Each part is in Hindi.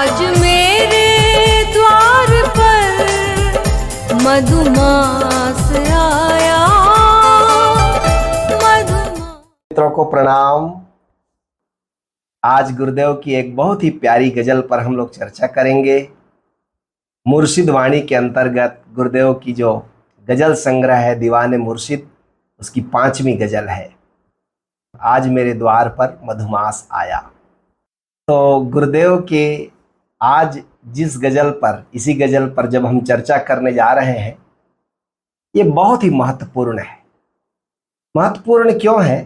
आज मेरे द्वार पर मधुमास आया। मित्रों को प्रणाम। आज गुरुदेव की एक बहुत ही प्यारी गजल पर हम लोग चर्चा करेंगे। मुर्शिद वाणी के अंतर्गत गुरुदेव की जो गजल संग्रह है दीवाने मुर्शिद, उसकी 5वीं गजल है आज मेरे द्वार पर मधुमास आया। तो गुरुदेव के आज जिस गजल पर, इसी गजल पर जब हम चर्चा करने जा रहे हैं, ये बहुत ही महत्वपूर्ण है। महत्वपूर्ण क्यों है?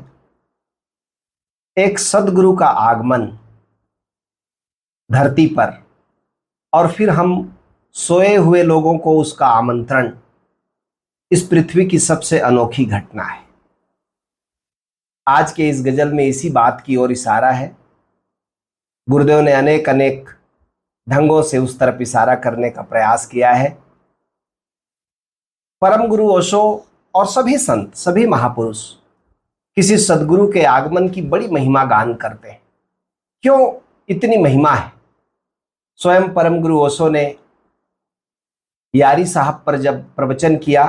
एक सद्गुरु का आगमन धरती पर और फिर हम सोए हुए लोगों को उसका आमंत्रण, इस पृथ्वी की सबसे अनोखी घटना है। आज के इस गजल में इसी बात की ओर इशारा है। गुरुदेव ने अनेक अनेक ढंगों से उस तरफ इशारा करने का प्रयास किया है। परम गुरु ओशो और सभी संत, सभी महापुरुष किसी सद्गुरु के आगमन की बड़ी महिमा गान करते हैं। क्यों इतनी महिमा है? स्वयं परम गुरु ओशो ने यारी साहब पर जब प्रवचन किया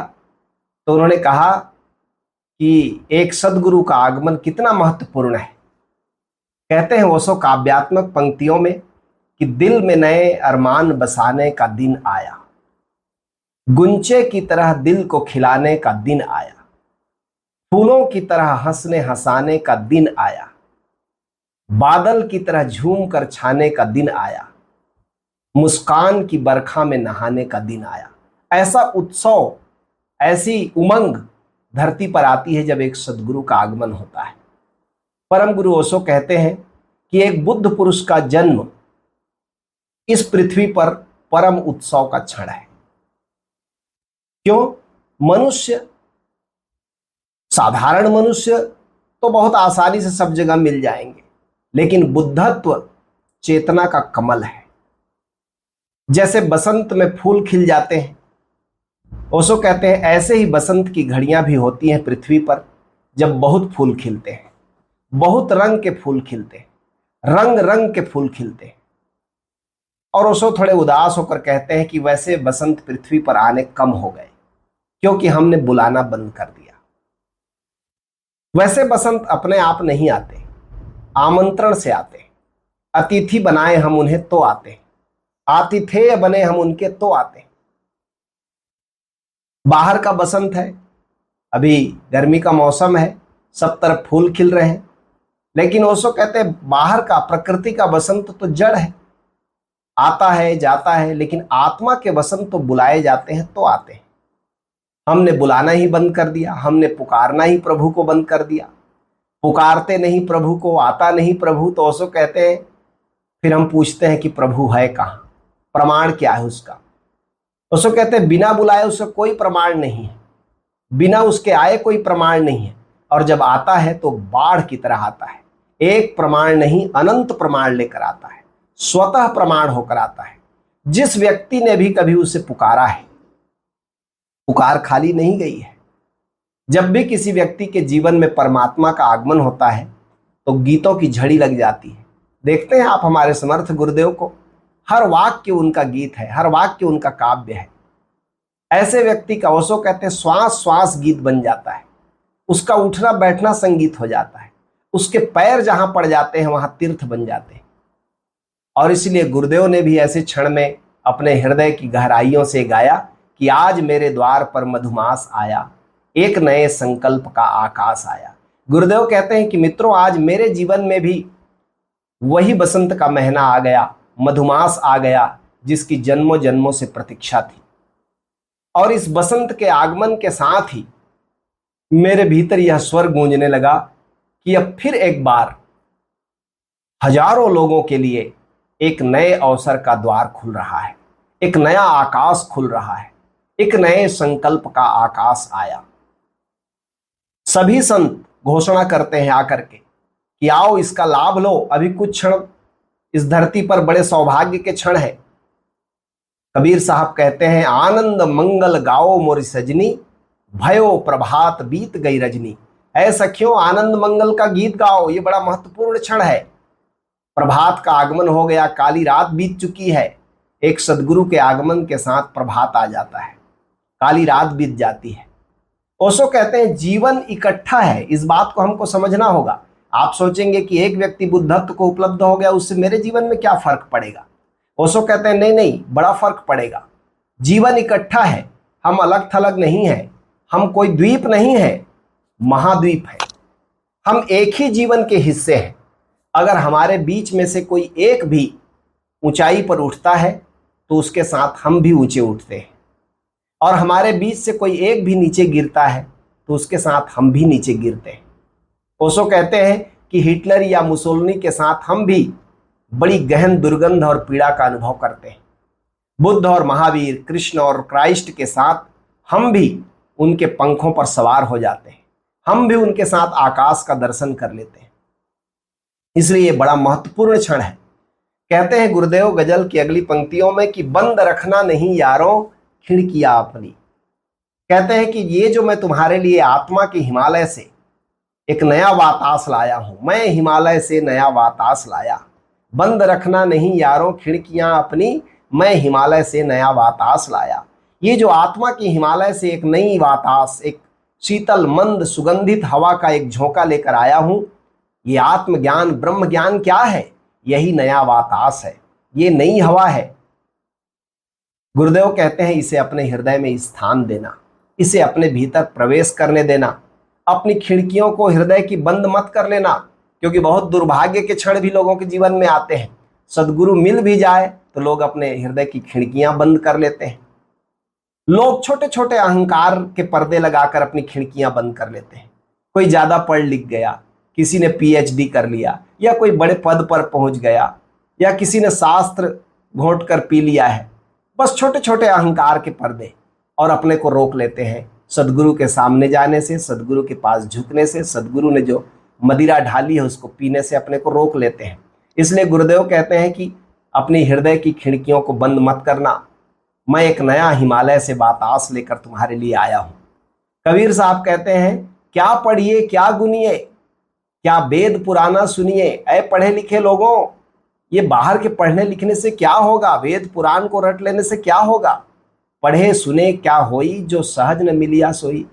तो उन्होंने कहा कि एक सद्गुरु का आगमन कितना महत्वपूर्ण है। कहते हैं ओशो काव्यात्मक पंक्तियों में कि दिल में नए अरमान बसाने का दिन आया, गुंचे की तरह दिल को खिलाने का दिन आया, फूलों की तरह हंसने हंसाने का दिन आया, बादल की तरह झूम कर छाने का दिन आया, मुस्कान की बरखा में नहाने का दिन आया। ऐसा उत्सव, ऐसी उमंग धरती पर आती है जब एक सद्गुरु का आगमन होता है। परम गुरु ओशो कहते हैं कि एक बुद्ध पुरुष का जन्म इस पृथ्वी पर परम उत्सव का क्षण है। क्यों? मनुष्य, साधारण मनुष्य तो बहुत आसानी से सब जगह मिल जाएंगे, लेकिन बुद्धत्व चेतना का कमल है। जैसे बसंत में फूल खिल जाते हैं, ओशो कहते हैं ऐसे ही बसंत की घड़ियां भी होती हैं पृथ्वी पर, जब बहुत फूल खिलते हैं, बहुत रंग के फूल खिलते हैं, रंग रंग के फूल खिलते हैं। और ओशो थोड़े उदास होकर कहते हैं कि वैसे बसंत पृथ्वी पर आने कम हो गए क्योंकि हमने बुलाना बंद कर दिया। वैसे बसंत अपने आप नहीं आते, आमंत्रण से आते। अतिथि बनाए हम उन्हें तो आते, आतिथेय बने हम उनके तो आते। बाहर का बसंत है, अभी गर्मी का मौसम है, सब तरफ फूल खिल रहे हैं, लेकिन ओशो कहते हैं बाहर का, प्रकृति का बसंत तो जड़ है, आता है जाता है, लेकिन आत्मा के बसंत तो बुलाए जाते हैं तो आते हैं। हमने बुलाना ही बंद कर दिया, हमने पुकारना ही प्रभु को बंद कर दिया। पुकारते नहीं प्रभु को, आता नहीं प्रभु, तो ओशो कहते हैं फिर हम पूछते हैं कि प्रभु है कहाँ, प्रमाण क्या है उसका? ओशो कहते हैं बिना बुलाए उसका कोई प्रमाण नहीं है, बिना उसके आए कोई प्रमाण नहीं है, और जब आता है तो बाढ़ की तरह आता है। एक प्रमाण नहीं, अनंत प्रमाण लेकर आता है, स्वतः प्रमाण होकर आता है। जिस व्यक्ति ने भी कभी उसे पुकारा है, पुकार खाली नहीं गई है। जब भी किसी व्यक्ति के जीवन में परमात्मा का आगमन होता है तो गीतों की झड़ी लग जाती है। देखते हैं आप हमारे समर्थ गुरुदेव को, हर वाक्य उनका गीत है, हर वाक्य उनका काव्य है। ऐसे व्यक्ति का ओशो कहते हैं श्वास श्वास गीत बन जाता है, उसका उठना बैठना संगीत हो जाता है, उसके पैर जहां पड़ जाते हैं वहां तीर्थ बन जाते हैं। और इसलिए गुरुदेव ने भी ऐसे क्षण में अपने हृदय की गहराइयों से गाया कि आज मेरे द्वार पर मधुमास आया, एक नए संकल्प का आकाश आया। गुरुदेव कहते हैं कि मित्रों, आज मेरे जीवन में भी वही बसंत का महीना आ गया, मधुमास आ गया, जिसकी जन्मों जन्मों से प्रतीक्षा थी। और इस बसंत के आगमन के साथ ही मेरे भीतर यह स्वर गूंजने लगा कि अब फिर एक बार हजारों लोगों के लिए एक नए अवसर का द्वार खुल रहा है, एक नया आकाश खुल रहा है, एक नए संकल्प का आकाश आया। सभी संत घोषणा करते हैं आकर के कि आओ इसका लाभ लो, अभी कुछ क्षण इस धरती पर बड़े सौभाग्य के क्षण है। कबीर साहब कहते हैं आनंद मंगल गाओ मोरी सजनी, भयो प्रभात बीत गई रजनी। ऐ सखियों, आनंद मंगल का गीत गाओ, ये बड़ा महत्वपूर्ण क्षण है। प्रभात का आगमन हो गया, काली रात बीत चुकी है। एक सदगुरु के आगमन के साथ प्रभात आ जाता है, काली रात बीत जाती है। ओशो कहते हैं जीवन इकट्ठा है, इस बात को हमको समझना होगा। आप सोचेंगे कि एक व्यक्ति बुद्धत्व को उपलब्ध हो गया, उससे मेरे जीवन में क्या फर्क पड़ेगा। ओशो कहते हैं नहीं नहीं, बड़ा फर्क पड़ेगा। जीवन इकट्ठा है, हम अलग थलग नहीं है, हम कोई द्वीप नहीं है, महाद्वीप है। हम एक ही जीवन के हिस्से हैं। अगर हमारे बीच में से कोई एक भी ऊंचाई पर उठता है तो उसके साथ हम भी ऊंचे उठते हैं, और हमारे बीच से कोई एक भी नीचे गिरता है तो उसके साथ हम भी नीचे गिरते हैं। ओशो कहते हैं कि हिटलर या मुसोलिनी के साथ हम भी बड़ी गहन दुर्गंध और पीड़ा का अनुभव करते हैं। बुद्ध और महावीर, कृष्ण और क्राइस्ट के साथ हम भी उनके पंखों पर सवार हो जाते हैं, हम भी उनके साथ आकाश का दर्शन कर लेते हैं। इसलिए ये बड़ा महत्वपूर्ण क्षण है। कहते हैं गुरुदेव गजल की अगली पंक्तियों में कि बंद रखना नहीं यारों खिड़कियां अपनी। कहते हैं कि ये जो मैं तुम्हारे लिए आत्मा के हिमालय से एक नया वातास लाया हूं, मैं हिमालय से नया वातास लाया। बंद रखना नहीं यारों खिड़कियां अपनी, मैं हिमालय से नया वातास लाया। ये जो आत्मा की हिमालय से एक नई वातास, एक शीतल मंद सुगंधित हवा का एक झोंका लेकर आया हूं, ये आत्मज्ञान ब्रह्म ज्ञान क्या है? यही नया वातास है, ये नई हवा है। गुरुदेव कहते हैं इसे अपने हृदय में स्थान देना, इसे अपने भीतर प्रवेश करने देना। अपनी खिड़कियों को हृदय की बंद मत कर लेना, क्योंकि बहुत दुर्भाग्य के क्षण भी लोगों के जीवन में आते हैं। सदगुरु मिल भी जाए तो लोग अपने हृदय की खिड़कियां बंद कर लेते हैं। लोग छोटे छोटे अहंकार के पर्दे लगाकर अपनी खिड़कियां बंद कर लेते हैं। कोई ज्यादा पढ़ लिख गया, किसी ने पीएचडी कर लिया, या कोई बड़े पद पर पहुंच गया, या किसी ने शास्त्र घोंट कर पी लिया है। बस छोटे छोटे अहंकार के पर्दे, और अपने को रोक लेते हैं सदगुरु के सामने जाने से, सदगुरु के पास झुकने से, सदगुरु ने जो मदिरा ढाली है उसको पीने से अपने को रोक लेते हैं। इसलिए गुरुदेव कहते हैं कि अपनी हृदय की खिड़कियों को बंद मत करना, मैं एक नया हिमालय से बातास लेकर तुम्हारे लिए आया हूं। कबीर साहब कहते हैं क्या पढ़िए क्या गुनिए, क्या वेद पुराना सुनिए। ऐ पढ़े लिखे लोगों, ये बाहर के पढ़ने लिखने से क्या होगा, वेद पुराण को रट लेने से क्या होगा। पढ़े सुने क्या होई, जो सहज न मिलिया सोई।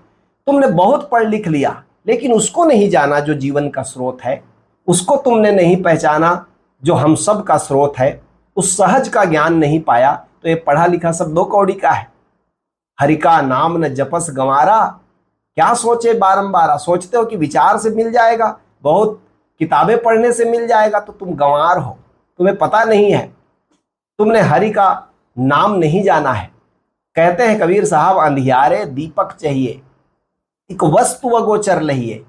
तुमने बहुत पढ़ लिख लिया, लेकिन उसको नहीं जाना जो जीवन का स्रोत है, उसको तुमने नहीं पहचाना जो हम सब का स्रोत है, उस सहज का ज्ञान नहीं पाया, तो ये पढ़ा लिखा सब दो कौड़ी का है। हरि का नाम न जपस गंवारा, क्या सोचे बारंबार। सोचते हो कि विचार से मिल जाएगा, बहुत किताबें पढ़ने से मिल जाएगा, तो तुम गंवार हो, तुम्हें पता नहीं है, तुमने हरि का नाम नहीं जाना है। कहते हैं कबीर साहब अंधियारे दीपक चाहिए, एक वस्तु अगोचर लहिए।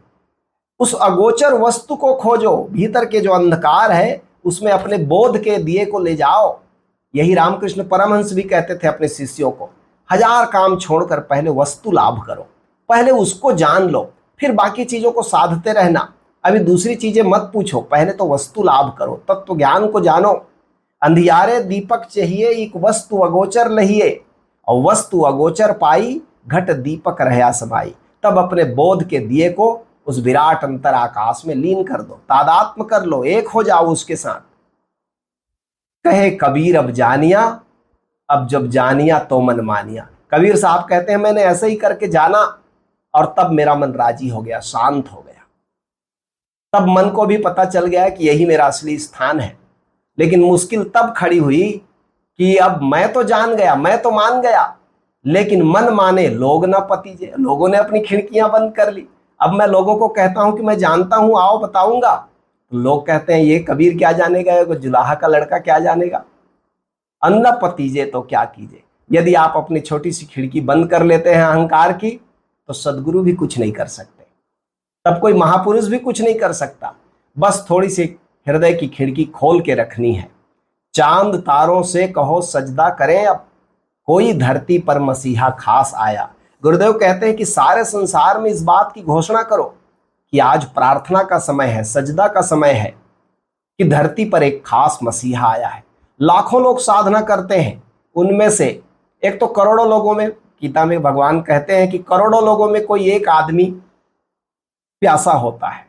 उस अगोचर वस्तु को खोजो, भीतर के जो अंधकार है उसमें अपने बोध के दिए को ले जाओ। यही रामकृष्ण परमहंस भी कहते थे अपने शिष्यों को, हजार काम छोड़कर पहले वस्तु लाभ करो, पहले उसको जान लो, फिर बाकी चीजों को साधते रहना। अभी दूसरी चीजें मत पूछो, पहले तो वस्तु लाभ करो, तत्व ज्ञान को जानो। अंधियारे दीपक चाहिए, एक वस्तु अगोचर लहिए, और वस्तु अगोचर पाई, घट दीपक रहया समाई। तब अपने बोध के दिए को उस विराट अंतर आकाश में लीन कर दो, तादात्म कर लो, एक हो जाओ उसके साथ। कहे कबीर अब जानिया, अब जब जानिया तो मन मानिया। कबीर साहब कहते हैं मैंने ऐसे ही करके जाना, और तब मेरा मन राजी हो गया, शांत हो गया। तब मन को भी पता चल गया कि यही मेरा असली स्थान है। लेकिन मुश्किल तब खड़ी हुई कि अब मैं तो जान गया, मैं तो मान गया, लेकिन मन माने लोग ना पतीजे। लोगों ने अपनी खिड़कियां बंद कर ली। अब मैं लोगों को कहता हूं कि मैं जानता हूं, आओ बताऊंगा, तो लोग कहते हैं ये कबीर क्या जानेगा, ये जुलाहा का लड़का क्या जानेगा। अन्ना पतीजे तो क्या कीजिए। यदि आप अपनी छोटी सी खिड़की बंद कर लेते हैं अहंकार की, तो सदगुरु भी कुछ नहीं कर सकते, तब कोई महापुरुष भी कुछ नहीं कर सकता। बस थोड़ी सी हृदय की खिड़की खोल के रखनी है। चांद तारों से कहो सजदा करें, अब कोई धरती पर मसीहा खास आया। गुरुदेव कहते हैं कि सारे संसार में इस बात की घोषणा करो कि आज प्रार्थना का समय है, सजदा का समय है, कि धरती पर एक खास मसीहा आया है। लाखों लोग साधना करते हैं, उनमें से एक तो करोड़ों लोगों में, गीता में भगवान कहते हैं कि करोड़ों लोगों में कोई एक आदमी प्यासा होता है,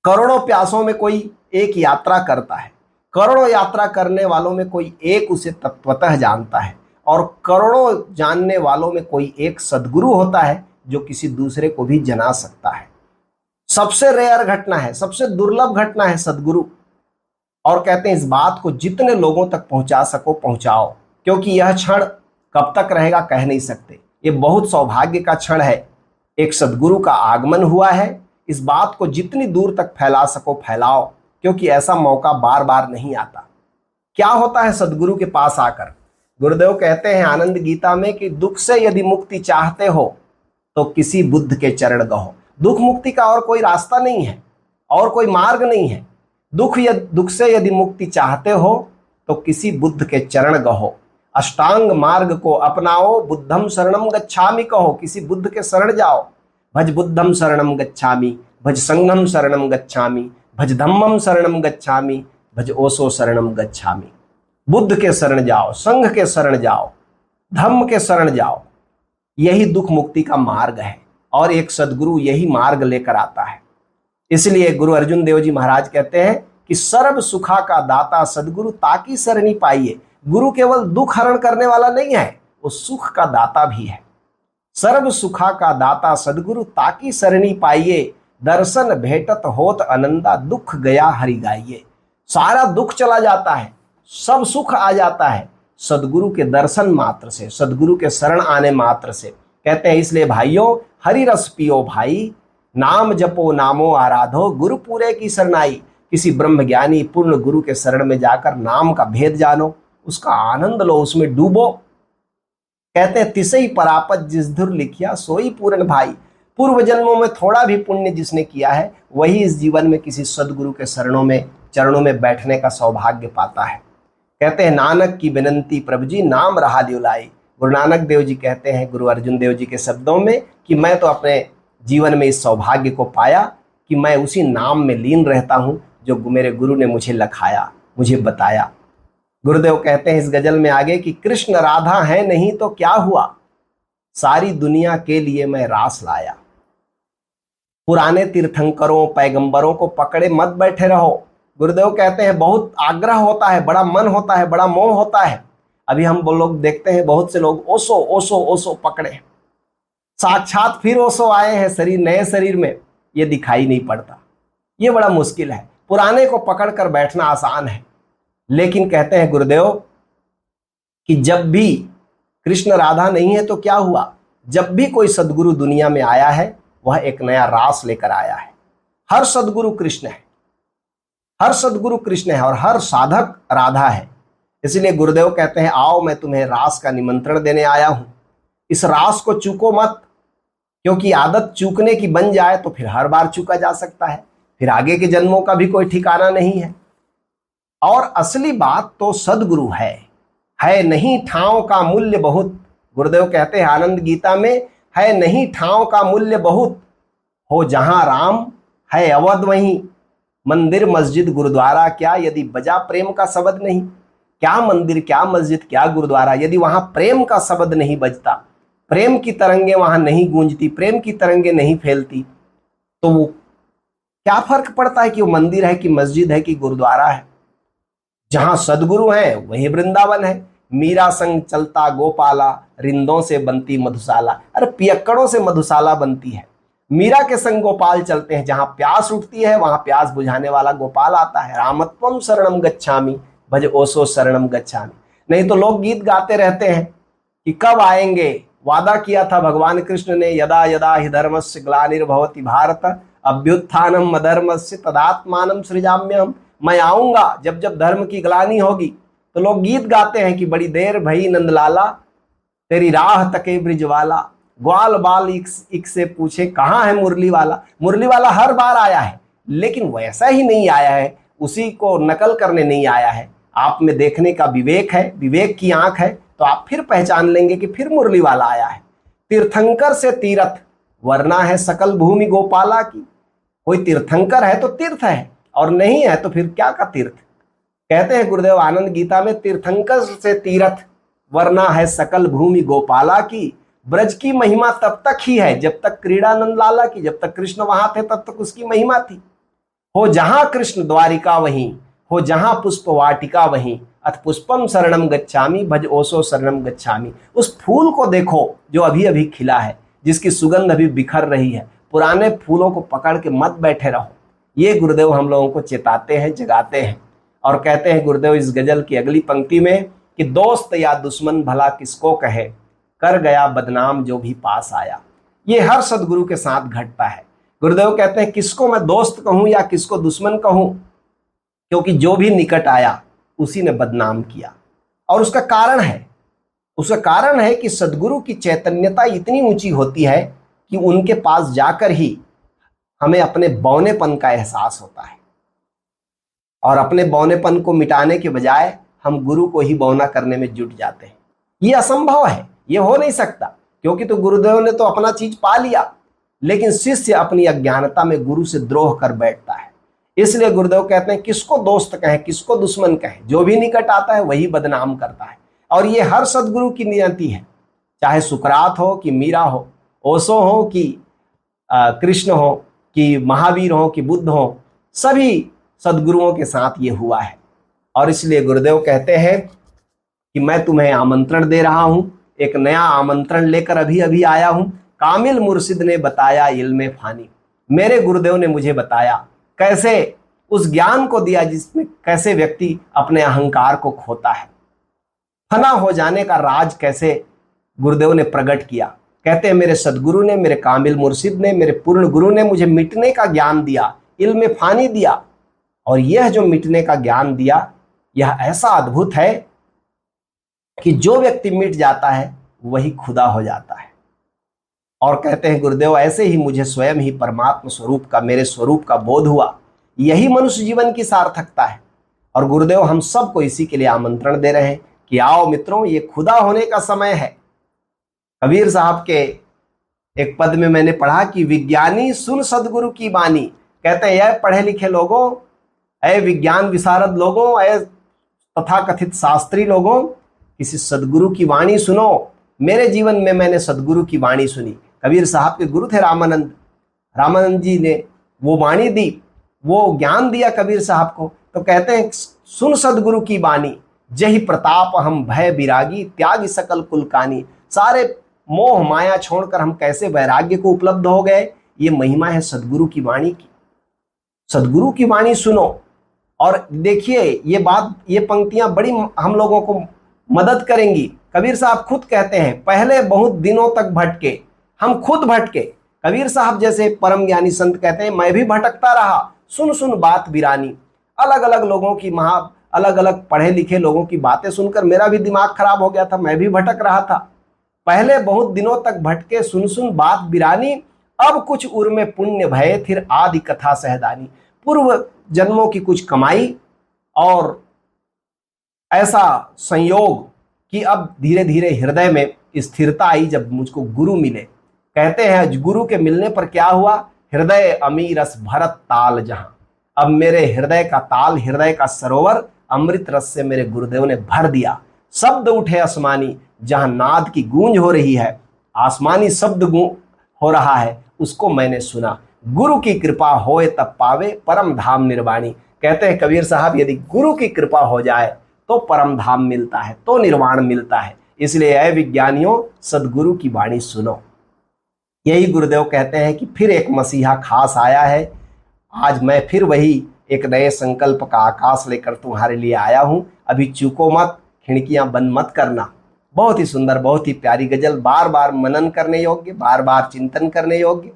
करोड़ों प्यासों में कोई एक यात्रा करता है। करोड़ों यात्रा करने वालों में कोई एक उसे तत्वतः जानता है, और करोड़ों जानने वालों में कोई एक सद्गुरु होता है जो किसी दूसरे को भी जना सकता है। सबसे रेयर घटना है, सबसे दुर्लभ घटना है सद्गुरु। और कहते हैं इस बात को जितने लोगों तक पहुंचा सको पहुंचाओ, क्योंकि यह क्षण कब तक रहेगा कह नहीं सकते। ये बहुत सौभाग्य का क्षण है, एक सद्गुरु का आगमन हुआ है। इस बात को जितनी दूर तक फैला सको फैलाओ, क्योंकि ऐसा मौका बार बार नहीं आता। क्या होता है सद्गुरु के पास आकर? गुरुदेव कहते हैं आनंद गीता में कि दुख से यदि मुक्ति चाहते हो तो किसी बुद्ध के चरण गहो। दुख मुक्ति का और कोई रास्ता नहीं है, और कोई मार्ग नहीं है। दुख से यदि मुक्ति चाहते हो तो किसी बुद्ध के चरण गहो, अष्टांग मार्ग को अपनाओ, बुद्धम शरणम गच्छामि कहो, किसी बुद्ध के शरण जाओ। भज बुद्धम शरणम गच्छामि, भज संघम शरणम गच्छामि, भज धम्मम शरणम गच्छामि, भज ओसो शरणम गच्छामि। बुद्ध के शरण जाओ, संघ के शरण जाओ, धम्म के शरण जाओ। यही दुख मुक्ति का मार्ग है, और एक सद्गुरु यही मार्ग लेकर आता है। इसलिए गुरु अर्जुन देव जी महाराज कहते हैं कि सर्व सुखा का दाता सद्गुरु ताकि सरणी पाइए। गुरु केवल दुख हरण करने वाला नहीं है, वो सुख का दाता भी है। सर्व सुखा का दाता सद्गुरु ताकि सरणी पाइए, दर्शन भेटत होत आनंदा, दुख गया हरि गाइए। सारा दुख चला जाता है, सब सुख आ जाता है सद्गुरु के दर्शन मात्र से, सद्गुरु के शरण आने मात्र से। कहते हैं इसलिए भाइयों हरि रस पियो भाई, नाम जपो नामो आराधो, गुरु पूरे की शरणाई। किसी ब्रह्म ज्ञानी पूर्ण गुरु के शरण में जाकर नाम का भेद जानो, उसका आनंद लो, उसमें डूबो। कहते हैं तिसई परापत जिस धुर लिखिया सोई पूर्ण भाई। पूर्व जन्मों में थोड़ा भी पुण्य जिसने किया है वही इस जीवन में किसी सद्गुरु के चरणों में बैठने का सौभाग्य पाता है। कहते हैं नानक की विनंती प्रभु जी नाम रहा दिलाई। गुरु नानक देव जी कहते हैं गुरु अर्जुन देव जी के शब्दों में कि मैं तो अपने जीवन में इस सौभाग्य को पाया कि मैं उसी नाम में लीन रहता हूं जो मेरे गुरु ने मुझे लखाया, मुझे बताया। गुरुदेव कहते हैं इस गजल में आगे कि कृष्ण राधा है नहीं तो क्या हुआ, सारी दुनिया के लिए मैं रास लाया। पुराने तीर्थंकरों पैगंबरों को पकड़े मत बैठे रहो। गुरुदेव कहते हैं बहुत आग्रह होता है, बड़ा मन होता है, बड़ा मोह होता है। अभी हम लोग देखते हैं बहुत से लोग ओशो ओशो ओशो पकड़े, साक्षात फिर ओशो आए हैं शरीर, नए शरीर में, ये दिखाई नहीं पड़ता। ये बड़ा मुश्किल है। पुराने को पकड़कर बैठना आसान है, लेकिन कहते हैं गुरुदेव कि जब भी कृष्ण राधा नहीं है तो क्या हुआ, जब भी कोई सद्गुरु दुनिया में आया है वह एक नया रास लेकर आया है। हर सद्गुरु कृष्ण है, हर सद्गुरु कृष्ण है और हर साधक राधा है। इसलिए गुरुदेव कहते हैं आओ मैं तुम्हें रास का निमंत्रण देने आया हूं। इस रास को चूको मत, क्योंकि आदत चूकने की बन जाए तो फिर हर बार चूका जा सकता है, फिर आगे के जन्मों का भी कोई ठिकाना नहीं है। और असली बात तो सद्गुरु है नहीं ठाव का मूल्य बहुत। गुरुदेव कहते हैं आनंद गीता में, है नहीं ठाव का मूल्य बहुत, हो जहां राम है अवध वहीं। मंदिर मस्जिद गुरुद्वारा क्या यदि बजा प्रेम का शब्द नहीं। क्या मंदिर क्या मस्जिद क्या गुरुद्वारा यदि वहां प्रेम का शब्द नहीं बजता, प्रेम की तरंगे वहां नहीं गूंजती, प्रेम की तरंगे नहीं फैलती, तो वो क्या फर्क पड़ता है कि वो मंदिर है कि मस्जिद है कि गुरुद्वारा है। जहां सदगुरु है वही वृंदावन है। मीरा संग चलता गोपाला, रिंदों से बनती मधुशाला। अरे पियक्कड़ों से मधुशाला बनती है। मीरा के संग गोपाल चलते हैं, जहां प्यास उठती है वहां प्यास बुझाने वाला गोपाल आता है। रामत्वम शरणम गच्छामि, भज ओसो शरणम गच्छामि। नहीं तो लोग गीत गाते रहते हैं कि कब आएंगे। वादा किया था भगवान कृष्ण ने, यदा यदा हि धर्मस्य ग्लानिर्भवति भारत अभ्युत्थानम अधर्मस्य तदात्मानं सृजाम्यहम्। मैं आऊंगा जब जब धर्म की ग्लानि होगी। तो लोग गीत गाते हैं कि बड़ी देर भई नंदलाला, तेरी राह तके ब्रिजवाला, ग्वाल बाल इक से पूछे कहाँ है मुरली वाला। मुरली वाला हर बार आया है, लेकिन वैसा ही नहीं आया है, उसी को नकल करने नहीं आया है। आप में देखने का विवेक है, विवेक की आंख है, तो आप फिर पहचान लेंगे कि फिर मुरली वाला आया है। तीर्थंकर से तीरथ वरना है सकल भूमि गोपाला की। कोई तीर्थंकर है तो तीर्थ है, और नहीं है तो फिर क्या का तीर्थ। कहते हैं गुरुदेव आनंद गीता में, तीर्थंकर से तीर्थ वरना है सकल भूमि गोपाला की। ब्रज की महिमा तब तक ही है जब तक क्रीड़ानंद लाला की, जब तक कृष्ण वहां थे तब तक उसकी महिमा थी। हो जहां कृष्ण द्वारिका वहीं, हो जहां पुष्प वाटिका वहीं, अथ पुष्पम शरणम गच्छामि भज ओसो शरणम गच्छामि। उस फूल को देखो जो अभी अभी खिला है, जिसकी सुगंध अभी बिखर रही है, पुराने फूलों को पकड़ के मत बैठे रहो। ये गुरुदेव हम लोगों को चेताते हैं, जगाते हैं। और कहते हैं गुरुदेव इस गजल की अगली पंक्ति में कि दोस्त या दुश्मन भला किसको कहे, कर गया बदनाम जो भी पास आया। ये हर सदगुरु के साथ घटता है। गुरुदेव कहते हैं किसको मैं दोस्त कहूं या किसको दुश्मन कहूं, क्योंकि जो भी निकट आया उसी ने बदनाम किया। और उसका कारण है कि सदगुरु की चैतन्यता इतनी ऊंची होती है कि उनके पास जाकर ही हमें अपने बौनेपन का एहसास होता है, और अपने बौनेपन को मिटाने के बजाय हम गुरु को ही बौना करने में जुट जाते हैं। ये असंभव है, ये हो नहीं सकता, क्योंकि तो गुरुदेव ने तो अपना चीज पा लिया, लेकिन शिष्य अपनी अज्ञानता में गुरु से द्रोह कर बैठता है। इसलिए गुरुदेव कहते हैं किसको दोस्त कहें, किसको दुश्मन कहें, जो भी निकट आता है वही बदनाम करता है। और ये हर सदगुरु की नियति है, चाहे सुकरात हो कि मीरा हो, ओशो हो कि कृष्ण हो कि महावीर हो कि बुद्ध हो, सभी सदगुरुओं के साथ ये हुआ है। और इसलिए गुरुदेव कहते हैं कि मैं तुम्हें आमंत्रण दे रहा हूं, एक नया आमंत्रण लेकर अभी अभी आया हूं। कामिल मुर्शिद ने बताया इल्मे फानी, मेरे गुरुदेव ने मुझे बताया कैसे उस ज्ञान को दिया जिसमें कैसे व्यक्ति अपने अहंकार को खोता है। फना हो जाने का राज कैसे गुरुदेव ने प्रकट किया। कहते हैं मेरे सदगुरु ने, मेरे कामिल मुर्शिद ने, मेरे पूर्ण गुरु ने मुझे मिटने का ज्ञान दिया, इल्मे फानी दिया। और यह जो मिटने का ज्ञान दिया, यह ऐसा अद्भुत है कि जो व्यक्ति मिट जाता है वही खुदा हो जाता है। और कहते हैं गुरुदेव ऐसे ही मुझे स्वयं ही परमात्मा स्वरूप का, मेरे स्वरूप का बोध हुआ। यही मनुष्य जीवन की सार्थकता है। और गुरुदेव हम सबको इसी के लिए आमंत्रण दे रहे हैं कि आओ मित्रों, ये खुदा होने का समय है। कबीर साहब के एक पद में मैंने पढ़ा कि विज्ञानी सुन सदगुरु की बानी। कहते हैं यह पढ़े लिखे लोगों, ऐ विज्ञान विशारद लोगों, ऐ तथाकथित शास्त्री लोगों, किसी सदगुरु की वाणी सुनो। मेरे जीवन में मैंने सदगुरु की वाणी सुनी। कबीर साहब के गुरु थे रामानंद, रामानंद जी ने वो वाणी दी, वो ज्ञान दिया कबीर साहब को। तो कहते हैं सुन सदगुरु की वाणी, जही प्रताप हम भय विरागी, त्याग सकल कुलकानी। सारे मोह माया छोड़कर हम कैसे वैराग्य को उपलब्ध हो गए। ये महिमा है सदगुरु की वाणी की। सदगुरु की वाणी सुनो। और देखिए ये बात, ये पंक्तियां बड़ी हम लोगों को मदद करेंगी। कबीर साहब खुद कहते हैं पहले बहुत दिनों तक भटके, हम खुद भटके। कबीर साहब जैसे परम ज्ञानी संत कहते हैं मैं भी भटकता रहा, सुन सुन बात बिरानी। अलग अलग लोगों की, अलग अलग पढ़े लिखे लोगों की बातें सुनकर मेरा भी दिमाग खराब हो गया था, मैं भी भटक रहा था। पहले बहुत दिनों तक भटके, सुन सुन बात बिरानी, अब कुछ उर में पुण्य भये, फिर आदि कथा सहदानी। पूर्व जन्मों की कुछ कमाई और ऐसा संयोग कि अब धीरे धीरे हृदय में स्थिरता आई जब मुझको गुरु मिले। कहते हैं गुरु के मिलने पर क्या हुआ, हृदय अमीरस भरत ताल जहां। अब मेरे हृदय का ताल, हृदय का सरोवर अमृत रस से मेरे गुरुदेव ने भर दिया। शब्द उठे आसमानी, जहां नाद की गूंज हो रही है, आसमानी शब्द हो रहा है, उसको मैंने सुना। गुरु की कृपा होए तब पावे परम धाम निर्वाणी। कहते हैं कबीर साहब यदि गुरु की कृपा हो जाए तो परम धाम मिलता है, तो निर्वाण मिलता है। इसलिए ऐ विज्ञानियों, सदगुरु की वाणी सुनो। यही गुरुदेव कहते हैं कि फिर एक मसीहा खास आया है। आज मैं फिर वही एक नए संकल्प का आकाश लेकर तुम्हारे लिए आया हूं। अभी चूको मत, खिड़कियां बंद मत करना। बहुत ही सुंदर, बहुत ही प्यारी गजल, बार बार मनन करने योग्य, बार बार चिंतन करने योग्य।